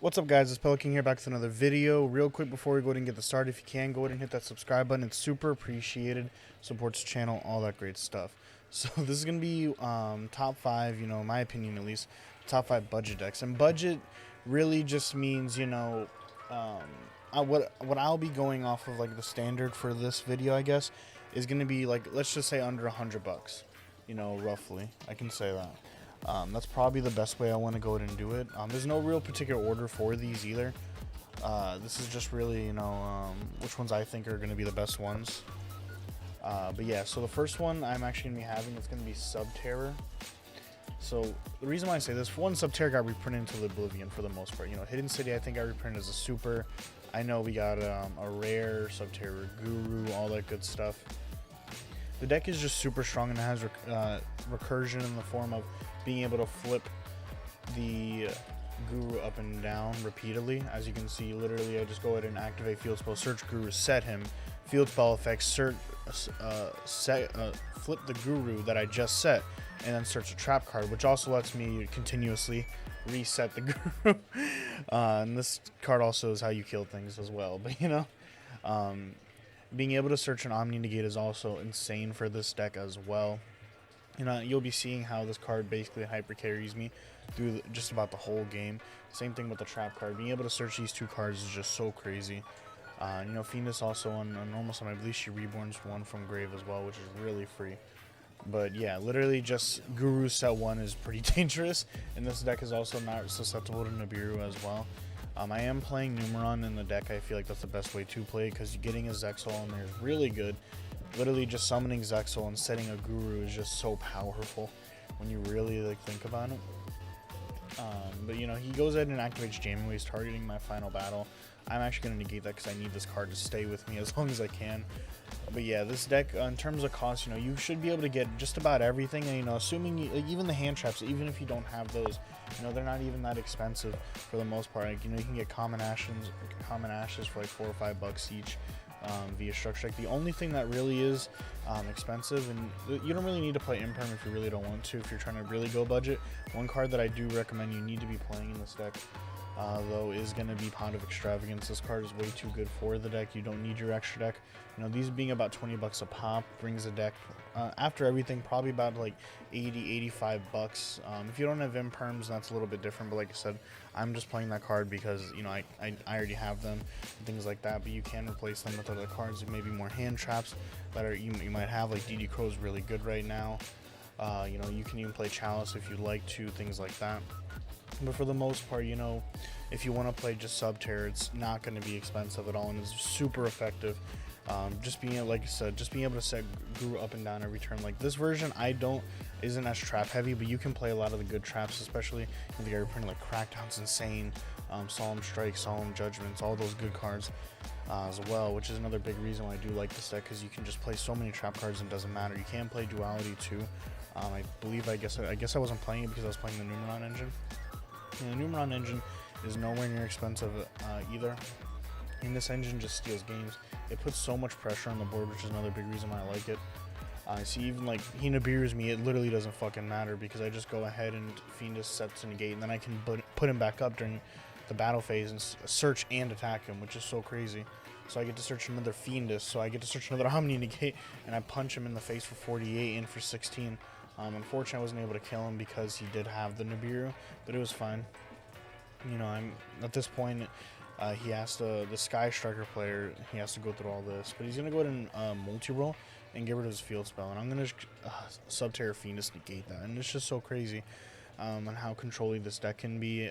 What's up, guys? It's Pelican here, back with another video. Real quick before we go ahead and get this started, if you can, go ahead and hit that subscribe button. It's super appreciated. Supports the channel, all that great stuff. So this is going to be top 5, in my opinion at least, top 5 budget decks. And budget really just means, what I'll be going off of, like, the standard for this video, I guess, is going to be, like, let's just say under $100, roughly. I can say that. That's probably the best way I want to go ahead and do it. There's no real particular order for these either. This is just really, which ones I think are going to be the best ones. But yeah, so the first one I'm actually going to be having is going to be Subterror. So the reason why I say this, for one, Subterror got reprinted into Oblivion for the most part. Hidden City I think got reprinted as a super. I know we got a rare, Subterror Guru, all that good stuff. The deck is just super strong and it has recursion in the form of being able to flip the Guru up and down repeatedly. As you can see, literally I just go ahead and activate field spell, search Guru, set him, field spell effects, flip the Guru that I just set, and then search a trap card, which also lets me continuously reset the Guru. And this card also is how you kill things as well, but being able to search an Omni Negate is also insane for this deck as well. You'll be seeing how this card basically hyper carries me through just about the whole game. Same thing with the trap card. Being able to search these two cards is just so crazy. Fiendus also on normal summon, I believe she reborns one from grave as well, which is really free. But yeah, literally just Guru set 1 is pretty dangerous, and this deck is also not susceptible to Nibiru as well. I am playing Numeron in the deck. I feel like that's the best way to play, because getting a Zexal in there is really good. Literally just summoning Zexal and setting a Guru is just so powerful when you really think about it. But he goes ahead and activates Jamming Waves, targeting my final battle. I'm actually going to negate that because I need this card to stay with me as long as I can. But yeah, this deck, in terms of cost, you should be able to get just about everything. And, assuming, even the hand traps, even if you don't have those, they're not even that expensive for the most part. You can get common ashes for like $4 or $5 each via structure deck. The only thing that really is expensive, and you don't really need to play Imperm if you really don't want to, if you're trying to really go budget. One card that I do recommend you need to be playing in this deck, though, is going to be Pound of Extravagance. This card is way too good for the deck. You don't need your extra deck. These being about $20 a pop brings the deck, after everything, probably about like $80, $85. If you don't have Imperms, that's a little bit different, but like I said, I'm just playing that card because, I already have them and things like that, but you can replace them with other cards, like maybe more hand traps that are you might have, like DD Crow is really good right now. You can even play Chalice if you'd like to, things like that. But for the most part, if you want to play just Subterror, it's not going to be expensive at all, and it's super effective. Just being, like I said, just being able to set Guru up and down every turn. Like this version, isn't as trap heavy, but you can play a lot of the good traps, especially if you got reprinted like Crackdown's insane, Solemn Strike, Solemn Judgments, all those good cards as well, which is another big reason why I do like this deck, because you can just play so many trap cards and it doesn't matter. You can play Duality too. I guess I wasn't playing it because I was playing the Numeron engine. And the Numeron engine is nowhere near expensive either. And this engine just steals games. It puts so much pressure on the board, which is another big reason why I like it. See, even like he Nibiru's me, it literally doesn't fucking matter, because I just go ahead and Fiendus sets to negate, and then I can put him back up during the battle phase and search and attack him, which is so crazy. So I get to search another Fiendus, so I get to search another Omni Negate, and I punch him in the face for 48 and for 16. Unfortunately, I wasn't able to kill him because he did have the Nibiru, but it was fine. I'm at this point, he has to, the Sky Striker player, he has to go through all this, but he's gonna go ahead and multi-roll and get rid of his field spell, and I'm gonna Subterror Fiendus negate that, and it's just so crazy on how controlling this deck can be.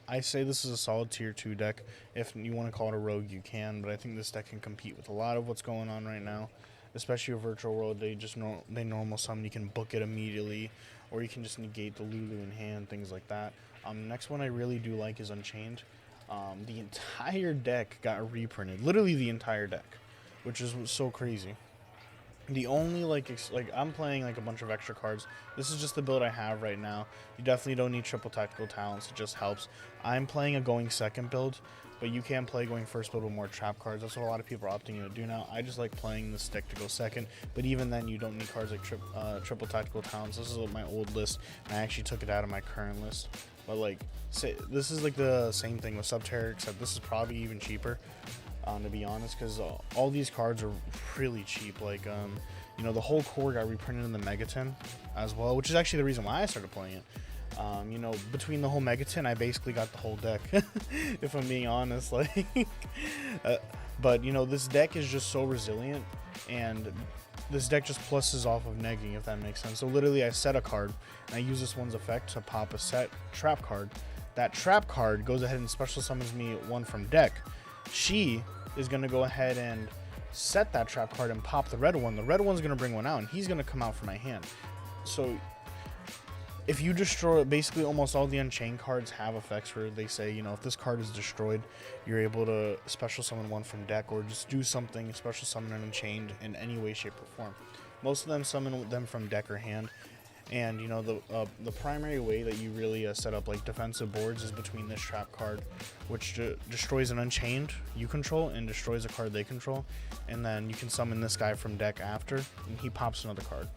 I say this is a solid tier 2 deck. If you want to call it a rogue, you can, but I think this deck can compete with a lot of what's going on right now. Especially a Virtual World, they normal summon, you can book it immediately, or you can just negate the Lulu in hand, things like that. Next one I really do like is Unchained. The entire deck got reprinted, literally the entire deck, which is so crazy. The only I'm playing like a bunch of extra cards. This is just the build I have right now. You definitely don't need triple tactical talents, it just helps. I'm playing a going second build, but you can play going first build with more trap cards. That's what a lot of people are opting to do now. I just like playing this deck to go second, but even then you don't need cards like triple tactical talents. This is my old list, and I actually took it out of my current list. But like, say, this is like the same thing with Subterror, except this is probably even cheaper, to be honest, because all these cards are really cheap. Like, you know, the whole core got reprinted in the Megaton as well, which is actually the reason why I started playing it. You know, between the whole Megaton, I basically got the whole deck, if I'm being honest. Like, but you know, this deck is just so resilient, and this deck just pluses off of negging, if that makes sense. So literally, I set a card, and I use this one's effect to pop a set trap card. That trap card goes ahead and special summons me one from deck. She is going to go ahead and set that trap card and pop the red one. The red one's going to bring one out, and he's going to come out from my hand. So if you destroy, basically almost all the Unchained cards have effects where they say, you know, if this card is destroyed, you're able to special summon one from deck, or just do something, special summon an Unchained in any way, shape, or form. Most of them summon them from deck or hand. And you know, the primary way that you really set up like defensive boards is between this trap card, which destroys an Unchained you control and destroys a card they control, and then you can summon this guy from deck after, and he pops another card.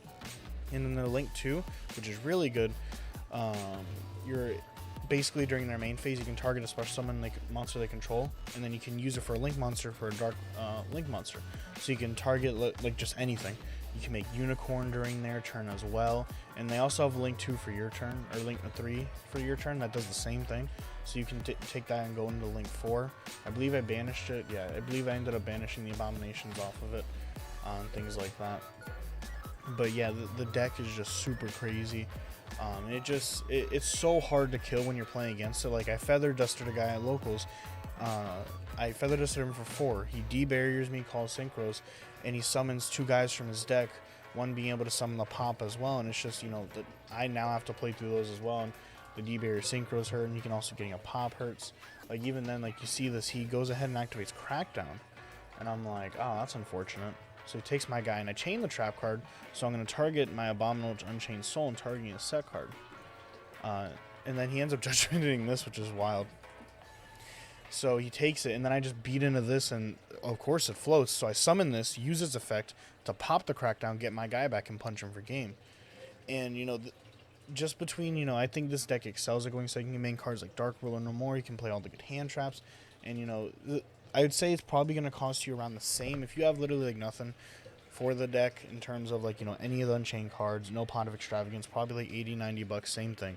And then the Link 2, which is really good, you're basically during their main phase, you can target a special summon like monster they control, and then you can use it for a Link monster, for a dark Link monster. So you can target like just anything. You can make Unicorn during their turn as well, and they also have Link 2 for your turn, or Link 3 for your turn that does the same thing. So you can take that and go into Link 4. I believe I banished it. Yeah, I believe I ended up banishing the Abominations off of it, and things like that. But yeah, the deck is just super crazy. It's so hard to kill when you're playing against it. Like, I feather dusted a guy at locals. I feather dusted him for 4. He de-barriers me, calls synchros, and he summons 2 guys from his deck, one being able to summon the pop as well. And it's just, you know, that I now have to play through those as well. And the de-barrier synchros hurt, and you can also getting a pop hurts. Like, even then, like, you see this, he goes ahead and activates Crackdown, and I'm like, oh, that's unfortunate. So he takes my guy, and I chain the trap card, so I'm going to target my Abominable Unchained Soul and targeting a set card. And then he ends up judgmenting this, which is wild. So he takes it, and then I just beat into this, and of course it floats. So I summon this, use its effect to pop the Crackdown, get my guy back, and punch him for game. And, you know, just between, you know, I think this deck excels at going second main cards like Dark Ruler no more. You can play all the good hand traps, and, you know, I would say it's probably going to cost you around the same if you have literally like nothing for the deck in terms of like, you know, any of the Unchained cards, no Pot of Extravagance, probably like 80-90 bucks, same thing.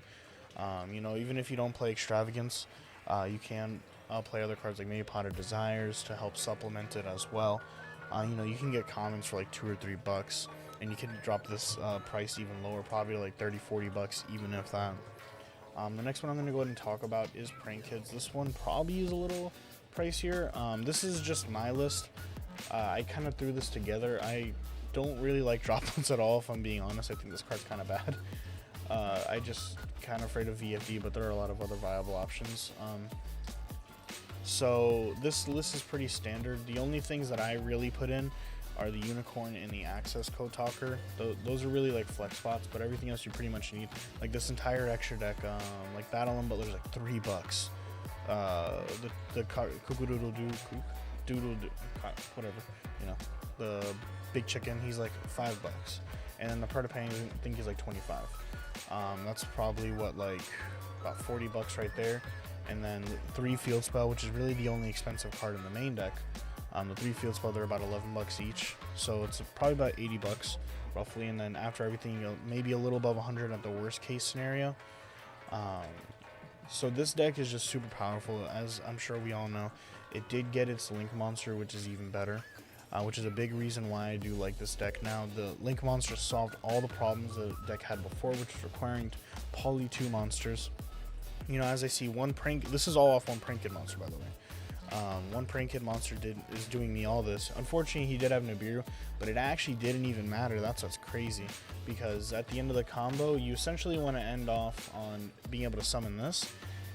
You know, even if you don't play Extravagance, you can play other cards like maybe Pot of Desires to help supplement it as well. You know, you can get commons for like 2 or 3 bucks, and you can drop this price even lower, probably like 30-40 bucks, even if that. The next one I'm going to go ahead and talk about is Prank Kids. This one probably is a little pricier. This is just my list. I kind of threw this together. I don't really like droplets at all, if I'm being honest. I think this card's kind of bad. I just kind of afraid of VFD, but there are a lot of other viable options. So this list is pretty standard. The only things that I really put in are the Unicorn and the Access Code Talker. Those are really like flex spots, but everything else you pretty much need. Like this entire extra deck, like Battle and Butler's like 3 bucks. The Doodle whatever, you know, the big chicken, he's like 5 bucks, and then the Pertapang, I think he's like 25. That's probably what, like about 40 bucks right there. And then the 3 Field Spell, which is really the only expensive card in the main deck. The 3 Field Spell, they're about 11 bucks each, so it's probably about 80 bucks roughly. And then after everything, you know, maybe a little above 100 at the worst case scenario. So this deck is just super powerful, as I'm sure we all know. It did get its Link monster, which is even better, which is a big reason why I do like this deck now. The Link monster solved all the problems the deck had before, which was requiring poly 2 monsters. You know, as I see one Prank, this is all off one Prank Kid monster, by the way. One Prank Kid monster is doing me all this. Unfortunately, he did have Nibiru, but it actually didn't even matter. That's what's crazy, because at the end of the combo, you essentially want to end off on being able to summon this,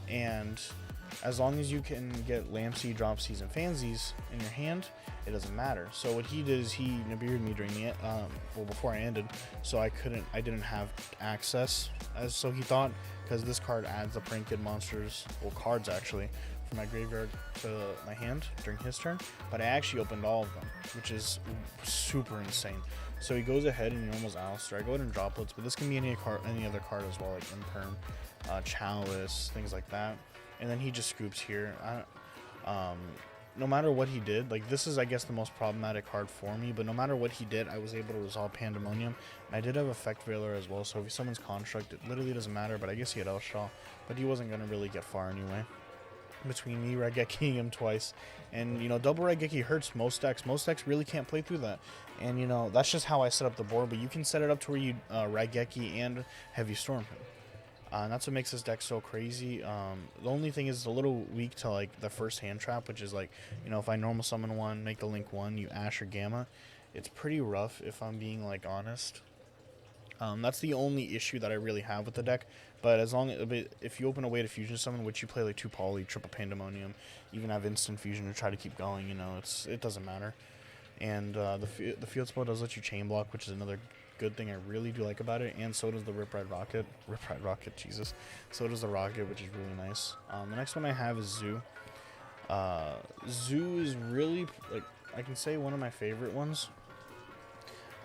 and as long as you can get Lampsey, Dropsies, and Fansies in your hand, it doesn't matter. So what he did is he Nibiru'd me during the before I ended, so I didn't have access, as so he thought, because this card adds the Prank Kid monsters, well, cards actually, from my graveyard to my hand during his turn, but I actually opened all of them, which is super insane. So he goes ahead and he almost Alistair. I go ahead and droplets, but this can be any other card as well, like Imperm, Chalice, things like that. And then he just scoops here. No matter what he did, like this is I guess the most problematic card for me, but no matter what he did, I was able to resolve Pandemonium. And I did have Effect Veiler as well, so if someone's Construct, it literally doesn't matter, but I guess he had Elshaw, but he wasn't going to really get far anyway. Between me Raigeki him twice, and you know, double Raigeki hurts most decks. Most decks really can't play through that, and you know, that's just how I set up the board, but you can set it up to where you Raigeki and Heavy Storm him. And that's what makes this deck so crazy. The only thing is it's a little weak to like the first hand trap, which is like, you know, if I normal summon one, make the link one, you Ash or Gamma. It's pretty rough if I'm being like honest. That's the only issue that I really have with the deck. But as long as if you open a way to fusion summon, which you play like 2 poly, triple Pandemonium, even have instant fusion to try to keep going, you know, it doesn't matter. And the field spell does let you chain block, which is another good thing I really do like about it, and so does the Rip Ride Rocket, Jesus. So does the Rocket, which is really nice. The next one I have is Zoo. Zoo is really, like, I can say one of my favorite ones.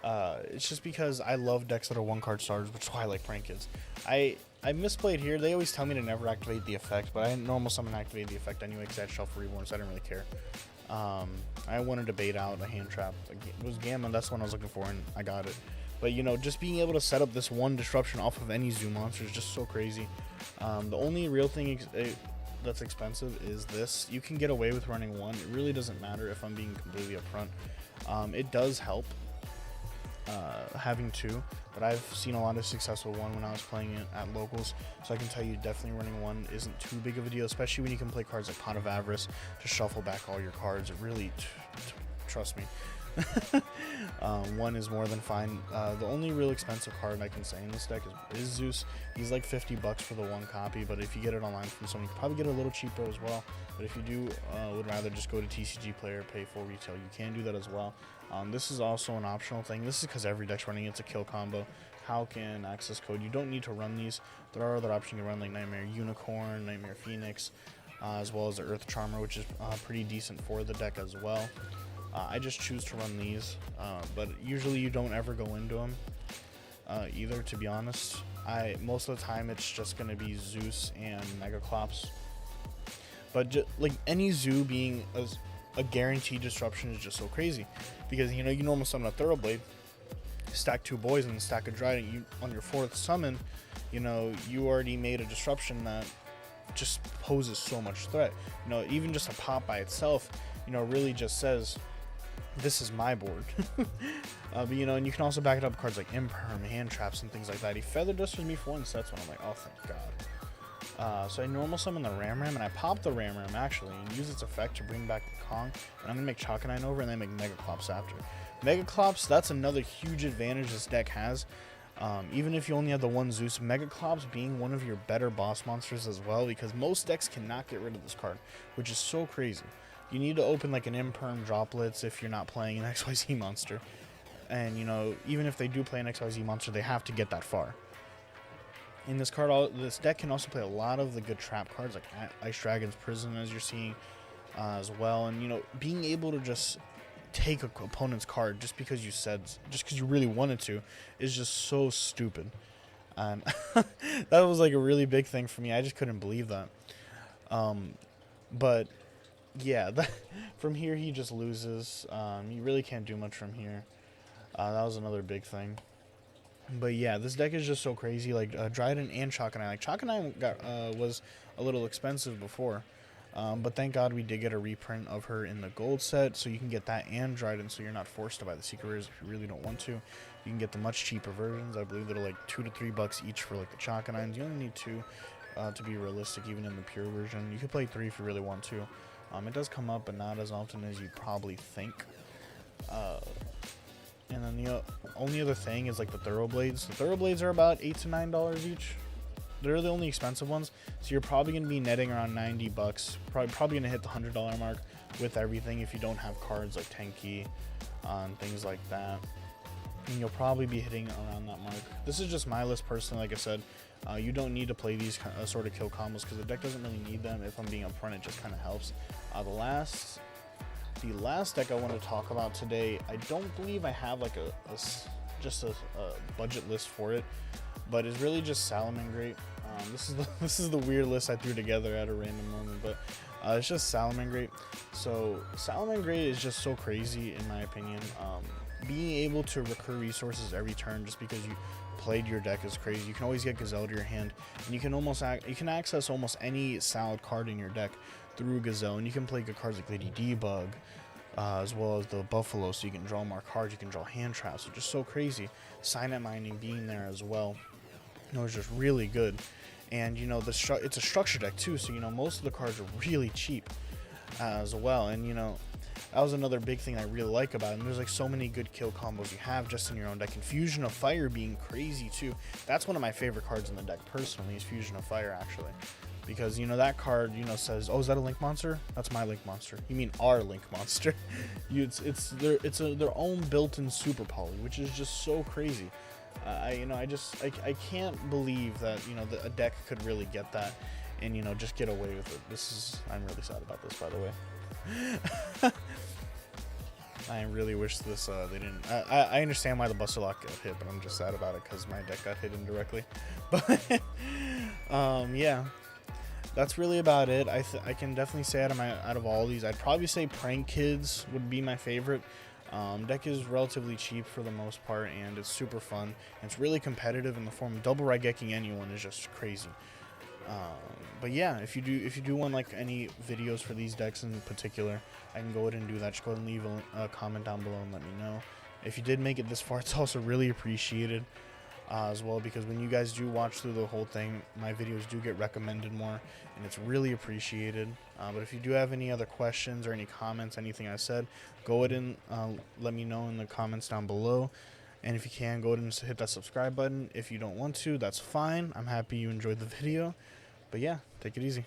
It's just because I love decks that are 1-card starters, which is why I like Prank Kids. I misplayed here. They always tell me to never activate the effect, but I normal summon activate the effect anyway because I had Shuffle Reborn, so I didn't really care. I wanted to bait out a hand trap. It was Gamma, that's the one I was looking for, and I got it. But, you know, just being able to set up this one disruption off of any Zoo monster is just so crazy. The only real thing that's expensive is this. You can get away with running one. It really doesn't matter if I'm being completely upfront. It does help having 2, but I've seen a lot of success with 1 when I was playing it at locals. So I can tell you definitely running 1 isn't too big of a deal, especially when you can play cards like Pot of Avarice to shuffle back all your cards. It really, trust me. 1 is more than fine. The only real expensive card I can say in this deck is Zeus. He's like $50 for the 1 copy, but if you get it online from someone, you can probably get it a little cheaper as well. But if you do would rather just go to TCG Player, pay full retail, you can do that as well. This is also an optional thing. This is because every deck's running it's a kill combo. How can access code? You don't need to run these. There are other options you can run, like Nightmare Unicorn, Nightmare Phoenix, as well as the Earth Charmer, which is pretty decent for the deck as well. I just choose to run these, but usually you don't ever go into them either, to be honest. Most of the time it's just going to be Zeus and Megaclops. But like any Zoo being a guaranteed disruption is just so crazy, because you know, you normal summon a Thoroughblade, stack 2 boys and stack a Dryad, you on your 4th summon, you know, you already made a disruption that just poses so much threat. You know, even just a pop by itself, you know, really just says, this is my board. But you know, and you can also back it up with cards like Imperm, hand traps, and things like that. He Feather Dusters me for 1 sets when I'm like, oh, thank God. So I normal summon the Ram, and I pop the Ram actually, and use its effect to bring back the Kong. And I'm gonna make Chakanine over, and then make Megaclops after. Megaclops, that's another huge advantage this deck has. Even if you only have the 1 Zeus, Megaclops being one of your better boss monsters as well, because most decks cannot get rid of this card, which is so crazy. You need to open like an Imperm Droplets if you're not playing an XYZ monster. And you know, even if they do play an XYZ monster, they have to get that far. In this this deck can also play a lot of the good trap cards like Ice Dragon's Prison, as you're seeing as well. And you know, being able to just take a opponent's card just because you really wanted to is just so stupid. And that was like a really big thing for me. I just couldn't believe that. But yeah, from here he just loses. You really can't do much from here. That was another big thing. But yeah, this deck is just so crazy. Like Dryden and Chakanine. Like Chakanine was a little expensive before, but thank God we did get a reprint of her in the gold set, so you can get that and Dryden, so you're not forced to buy the secret rares if you really don't want to. You can get the much cheaper versions. I believe they're like $2 to $3 each for like the Chakanines. You only need 2 to be realistic, even in the pure version. You could play 3 if you really want to. It does come up, but not as often as you probably think. And then the only other thing is like the Thoroughblades. The Thoroughblades are about $8 to $9 each. They're the only expensive ones, so you're probably going to be netting around $90. Probably going to hit the $100 mark with everything if you don't have cards like Tenki and things like that. and you'll probably be hitting around that mark. This is just my list personally. Like I said, you don't need to play these sort of kill combos because the deck doesn't really need them. If I'm being upfront, it just kind of helps. The last deck I want to talk about today, I don't believe I have like a budget list for it, but it's really just Salamangreat. This is the weird list I threw together at a random moment, but it's just Salamangreat. So Salamangreat is just so crazy in my opinion. Being able to recur resources every turn just because you played your deck is crazy. You can always get Gazelle to your hand, and you can access almost any solid card in your deck through Gazelle, and you can play good cards like Lady Debug, as well as the Buffalo, so you can draw more cards, you can draw hand traps, which is so crazy. Signet Mining being there as well, it's just really good. And it's a structure deck too, so most of the cards are really cheap as well. And that was another big thing I really like about it. And there's like so many good kill combos you have just in your own deck. And Fusion of Fire being crazy too. That's one of my favorite cards in the deck personally, is Fusion of Fire actually. Because that card says, oh, is that a Link monster? That's my Link monster. You mean our Link monster? It's their own built-in super poly, which is just so crazy. I can't believe that a deck could really get that and just get away with it. I'm really sad about this, by the way. I really wish this they didn't. I understand why the Buster Lock got hit, but I'm just sad about it because my deck got hit indirectly. But yeah, that's really about it. I can definitely say out of all these, I'd probably say Prank Kids would be my favorite. Deck is relatively cheap for the most part, and it's super fun. And it's really competitive in the form of double Raigeki anyone is just crazy. But yeah, if you do want like any videos for these decks in particular, I can go ahead and do that. Just go ahead and leave a comment down below and let me know. If you did make it this far, it's also really appreciated as well, because when you guys do watch through the whole thing, my videos do get recommended more, and it's really appreciated. But if you do have any other questions or any comments, anything I said, go ahead and let me know in the comments down below. And if you can, go ahead and hit that subscribe button. If you don't want to, that's fine. I'm happy you enjoyed the video. But yeah, take it easy.